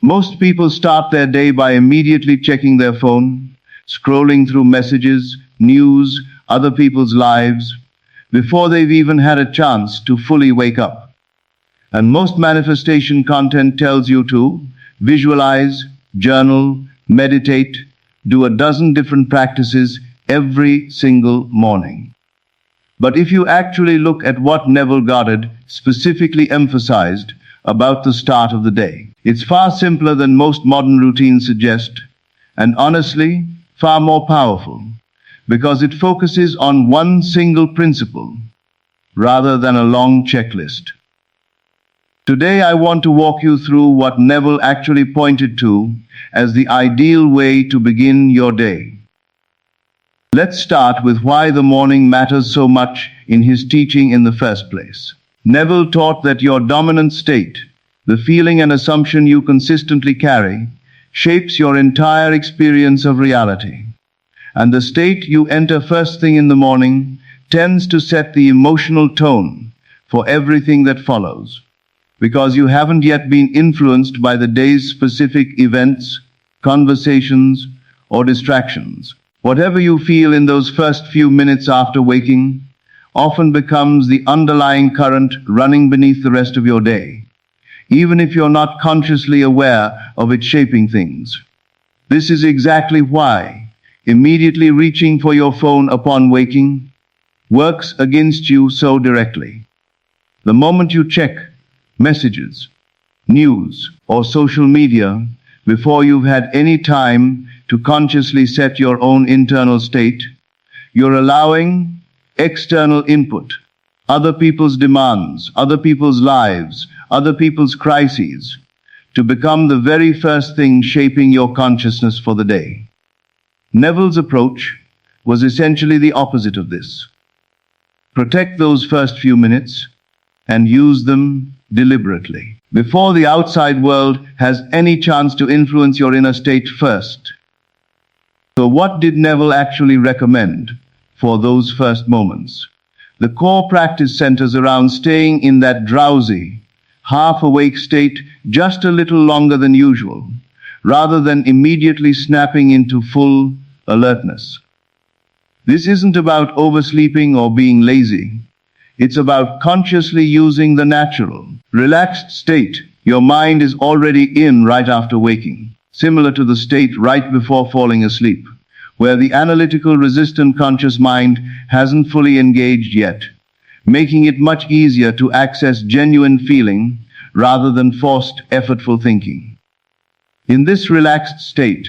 Most people start their day by immediately checking their phone, scrolling through messages, news, other people's lives, before they've even had a chance to fully wake up. And most manifestation content tells you to visualize, journal, meditate, do a dozen different practices every single morning. But if you actually look at what Neville Goddard specifically emphasized about the start of the day, it's far simpler than most modern routines suggest, and honestly, far more powerful, because it focuses on one single principle, rather than a long checklist. Today I want to walk you through what Neville actually pointed to as the ideal way to begin your day. Let's start with why the morning matters so much in his teaching in the first place. Neville taught that your dominant state, the feeling and assumption you consistently carry, shapes your entire experience of reality. And the state you enter first thing in the morning tends to set the emotional tone for everything that follows, because you haven't yet been influenced by the day's specific events, conversations, or distractions. Whatever you feel in those first few minutes after waking often becomes the underlying current running beneath the rest of your day, even if you're not consciously aware of it shaping things. This is exactly why immediately reaching for your phone upon waking works against you so directly. The moment you check messages, news, or social media before you've had any time to consciously set your own internal state, you're allowing external input, other people's demands, other people's lives, other people's crises, to become the very first thing shaping your consciousness for the day. Neville's approach was essentially the opposite of this. Protect those first few minutes and use them deliberately, before the outside world has any chance to influence your inner state first. So what did Neville actually recommend for those first moments? The core practice centers around staying in that drowsy, half-awake state just a little longer than usual, rather than immediately snapping into full alertness. This isn't about oversleeping or being lazy. It's about consciously using the natural, relaxed state your mind is already in right after waking, similar to the state right before falling asleep, where the analytical, resistant conscious mind hasn't fully engaged yet, making it much easier to access genuine feeling rather than forced, effortful thinking. In this relaxed state,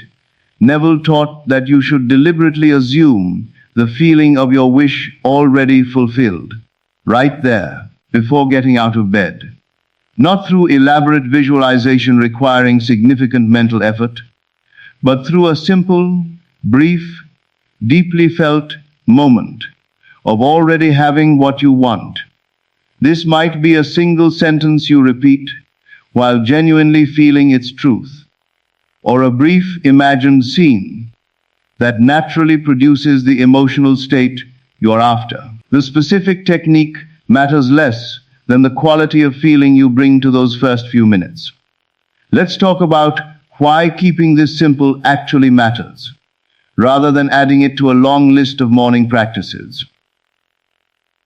Neville taught that you should deliberately assume the feeling of your wish already fulfilled, right there, before getting out of bed. Not through elaborate visualization requiring significant mental effort, but through a simple, brief, deeply felt moment of already having what you want. This might be a single sentence you repeat while genuinely feeling its truth, or a brief imagined scene that naturally produces the emotional state you're after. The specific technique matters less than the quality of feeling you bring to those first few minutes. Let's talk about why keeping this simple actually matters, rather than adding it to a long list of morning practices.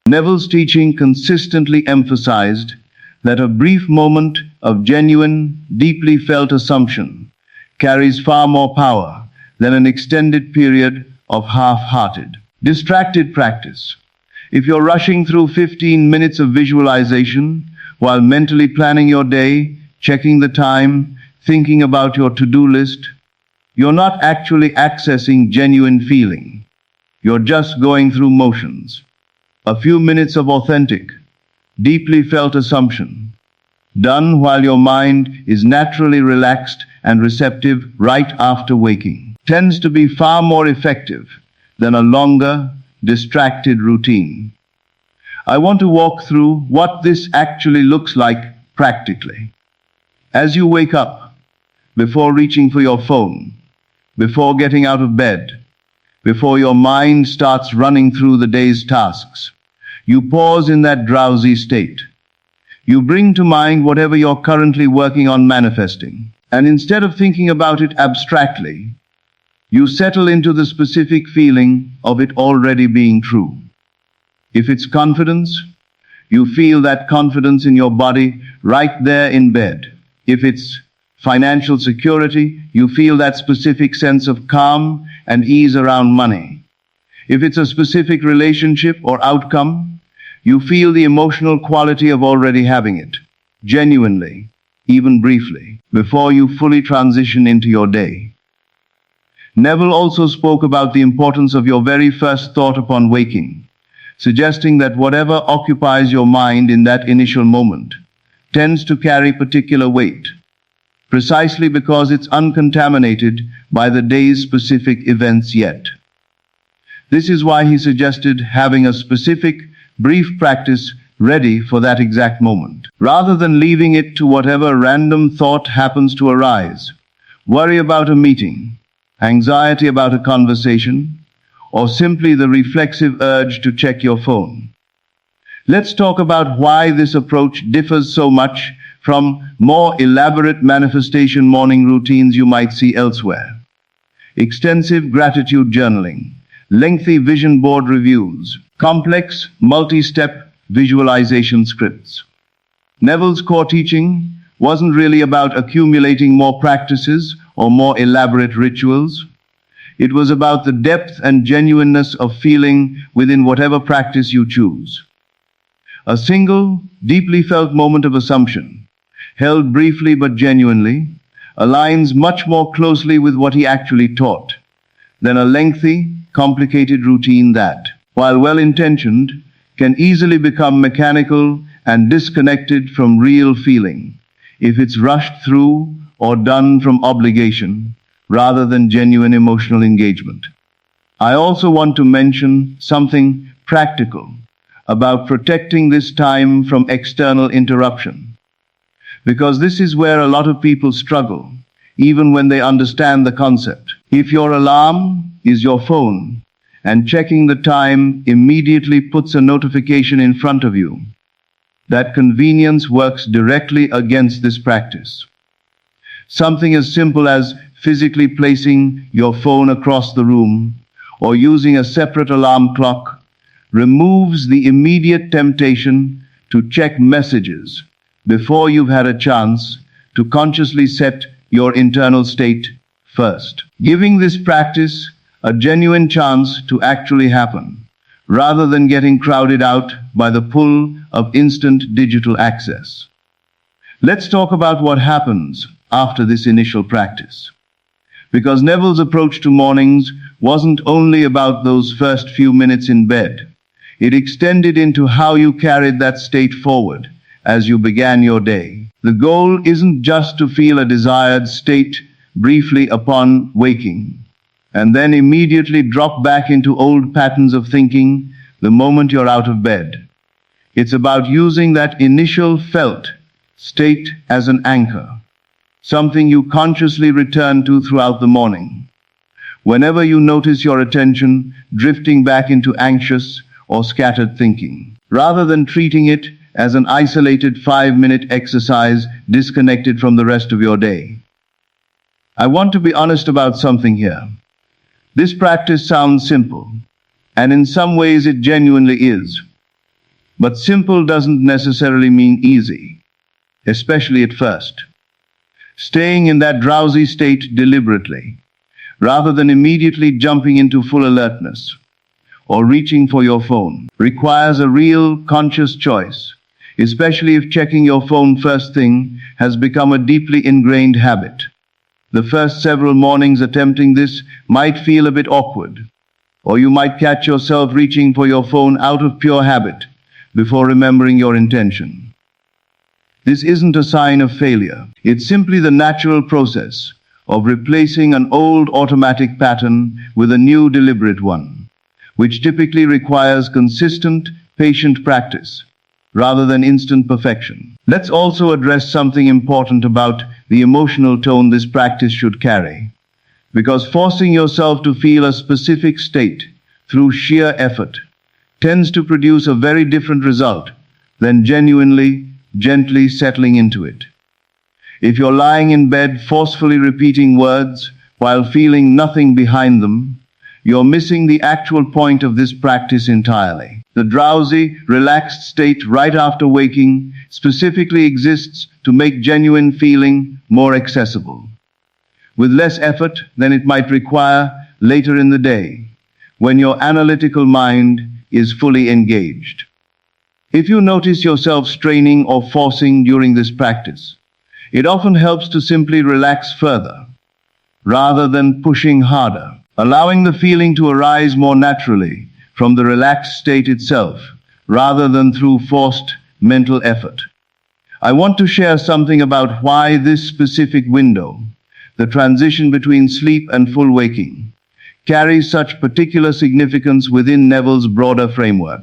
Neville's teaching consistently emphasized that a brief moment of genuine, deeply felt assumption carries far more power than an extended period of half-hearted, distracted practice. If you're rushing through 15 minutes of visualization while mentally planning your day, checking the time, thinking about your to-do list, you're not actually accessing genuine feeling. You're just going through motions. A few minutes of authentic, deeply felt assumption, done while your mind is naturally relaxed and receptive right after waking, tends to be far more effective than a longer, distracted routine. I want to walk through what this actually looks like practically. As you wake up, before reaching for your phone, before getting out of bed, before your mind starts running through the day's tasks, you pause in that drowsy state. You bring to mind whatever you're currently working on manifesting. And instead of thinking about it abstractly, you settle into the specific feeling of it already being true. If it's confidence, you feel that confidence in your body right there in bed. If it's financial security, you feel that specific sense of calm and ease around money. If it's a specific relationship or outcome, you feel the emotional quality of already having it, genuinely, even briefly, before you fully transition into your day. Neville also spoke about the importance of your very first thought upon waking, suggesting that whatever occupies your mind in that initial moment tends to carry particular weight, precisely because it's uncontaminated by the day's specific events yet. This is why he suggested having a specific, brief practice ready for that exact moment. Rather than leaving it to whatever random thought happens to arise, worry about a meeting, anxiety about a conversation, or simply the reflexive urge to check your phone. Let's talk about why this approach differs so much from more elaborate manifestation morning routines you might see elsewhere. Extensive gratitude journaling, lengthy vision board reviews, complex, multi-step visualization scripts. Neville's core teaching wasn't really about accumulating more practices or more elaborate rituals. It was about the depth and genuineness of feeling within whatever practice you choose. A single, deeply felt moment of assumption, held briefly but genuinely, aligns much more closely with what he actually taught than a lengthy, complicated routine that, while well-intentioned, can easily become mechanical and disconnected from real feeling if it's rushed through or done from obligation rather than genuine emotional engagement. I also want to mention something practical about protecting this time from external interruption, because this is where a lot of people struggle, even when they understand the concept. If your alarm is your phone, and checking the time immediately puts a notification in front of you, that convenience works directly against this practice. Something as simple as physically placing your phone across the room or using a separate alarm clock removes the immediate temptation to check messages before you've had a chance to consciously set your internal state first, giving this practice a genuine chance to actually happen, rather than getting crowded out by the pull of instant digital access. Let's talk about what happens after this initial practice. Because Neville's approach to mornings wasn't only about those first few minutes in bed. It extended into how you carried that state forward as you began your day. The goal isn't just to feel a desired state briefly upon waking, and then immediately drop back into old patterns of thinking the moment you're out of bed. It's about using that initial felt state as an anchor, something you consciously return to throughout the morning. Whenever you notice your attention drifting back into anxious or scattered thinking, rather than treating it as an isolated 5-minute exercise disconnected from the rest of your day. I want to be honest about something here. This practice sounds simple, and in some ways it genuinely is. But simple doesn't necessarily mean easy, especially at first. Staying in that drowsy state deliberately, rather than immediately jumping into full alertness or reaching for your phone, requires a real conscious choice, especially if checking your phone first thing has become a deeply ingrained habit. The first several mornings attempting this might feel a bit awkward, or you might catch yourself reaching for your phone out of pure habit before remembering your intention. This isn't a sign of failure. It's simply the natural process of replacing an old automatic pattern with a new deliberate one, which typically requires consistent, patient practice rather than instant perfection. Let's also address something important about the emotional tone this practice should carry, because forcing yourself to feel a specific state through sheer effort tends to produce a very different result than genuinely, gently settling into it. If you're lying in bed forcefully repeating words while feeling nothing behind them, you're missing the actual point of this practice entirely. The drowsy, relaxed state right after waking specifically exists to make genuine feeling more accessible, with less effort than it might require later in the day, when your analytical mind is fully engaged. If you notice yourself straining or forcing during this practice, it often helps to simply relax further, rather than pushing harder, allowing the feeling to arise more naturally from the relaxed state itself, rather than through forced mental effort. I want to share something about why this specific window, the transition between sleep and full waking, carries such particular significance within Neville's broader framework.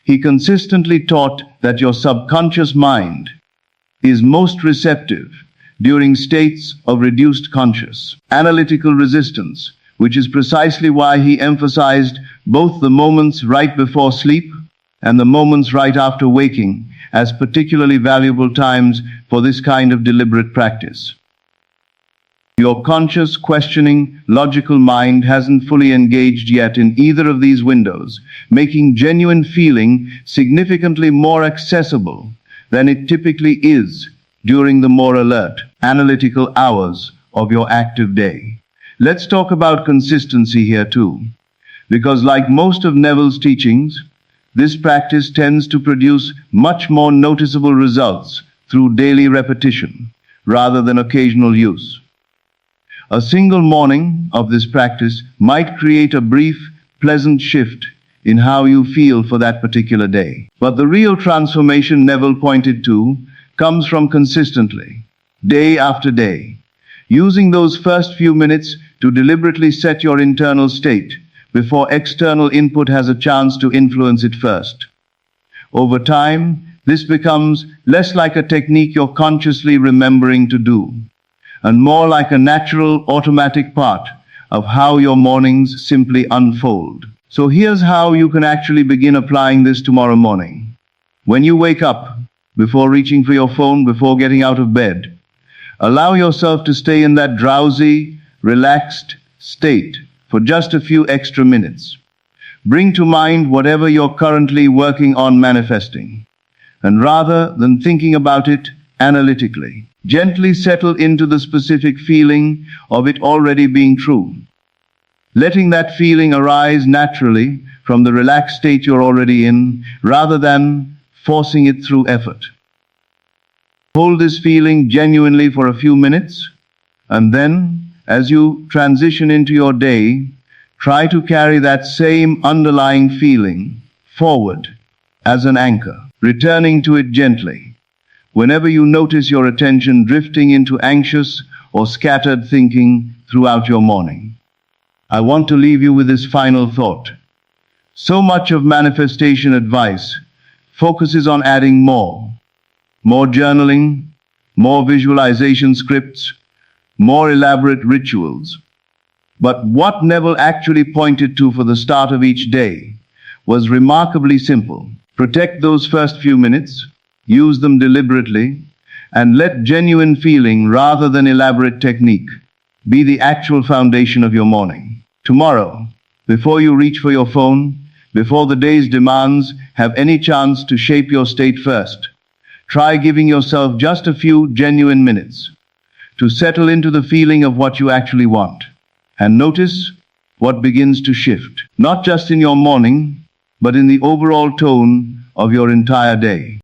He consistently taught that your subconscious mind is most receptive during states of reduced conscious analytical resistance, which is precisely why he emphasized both the moments right before sleep and the moments right after waking as particularly valuable times for this kind of deliberate practice. Your conscious, questioning, logical mind hasn't fully engaged yet in either of these windows, making genuine feeling significantly more accessible than it typically is during the more alert, analytical hours of your active day. Let's talk about consistency here too, because like most of Neville's teachings, this practice tends to produce much more noticeable results through daily repetition rather than occasional use. A single morning of this practice might create a brief, pleasant shift in how you feel for that particular day. But the real transformation Neville pointed to comes from consistently, day after day, using those first few minutes to deliberately set your internal state before external input has a chance to influence it first. Over time, this becomes less like a technique you're consciously remembering to do, and more like a natural, automatic part of how your mornings simply unfold. So here's how you can actually begin applying this tomorrow morning. When you wake up, before reaching for your phone, before getting out of bed, allow yourself to stay in that drowsy, relaxed state for just a few extra minutes. Bring to mind whatever you're currently working on manifesting, and rather than thinking about it analytically, gently settle into the specific feeling of it already being true, letting that feeling arise naturally from the relaxed state you're already in, rather than forcing it through effort. Hold this feeling genuinely for a few minutes, and then, as you transition into your day, try to carry that same underlying feeling forward as an anchor, returning to it gently whenever you notice your attention drifting into anxious or scattered thinking throughout your morning. I want to leave you with this final thought. So much of manifestation advice focuses on adding more journaling, more visualization scripts, more elaborate rituals. But what Neville actually pointed to for the start of each day was remarkably simple. Protect those first few minutes, use them deliberately, and let genuine feeling rather than elaborate technique be the actual foundation of your morning. Tomorrow, before you reach for your phone, before the day's demands have any chance to shape your state first, try giving yourself just a few genuine minutes to settle into the feeling of what you actually want, and notice what begins to shift, not just in your morning, but in the overall tone of your entire day.